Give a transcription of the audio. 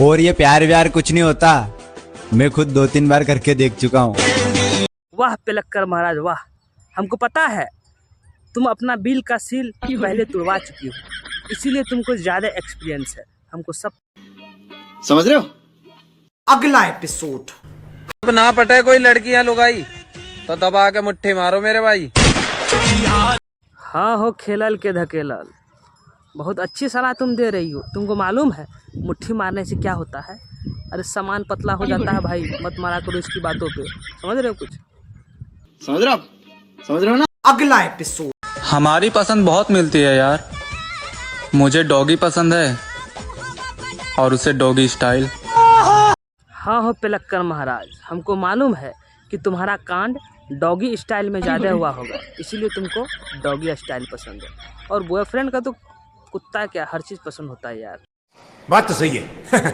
और ये प्यार व्यार कुछ नहीं होता, मैं खुद 2-3 बार करके देख चुका हूँ। वाह पिलक्कर महाराज वाह, हमको पता है तुम अपना बिल का सील पहले तुड़वा चुकी हो, इसीलिए तुमको ज्यादा एक्सपीरियंस है, हमको सब समझ रहे हो। अगला एपिसोड। अब ना पटे कोई लड़कियां लुगाई तो दबा के मुट्ठी मारो मेरे भाई। हाँ हो खेलल के धकेलल, बहुत अच्छी सलाह तुम दे रही हो। तुमको मालूम है मुट्ठी मारने से क्या होता है? अरे सामान पतला हो जाता है भाई, मत मारा करो इसकी बातों पे, समझ रहे हो कुछ? समझ रहे हो आप, समझ रहे हो ना। अगला एपिसोड। हमारी पसंद बहुत मिलती है यार, मुझे डॉगी पसंद है और उसे डॉगी स्टाइल। हाँ हो पिलक्कर महाराज, हमको मालूम है कि तुम्हारा कांड डॉगी स्टाइल में ज़्यादा हुआ होगा, इसीलिए तुमको डॉगी स्टाइल पसंद है। और बॉयफ्रेंड का तो कुत्ता क्या हर चीज़ पसंद होता है यार। बात तो सही है।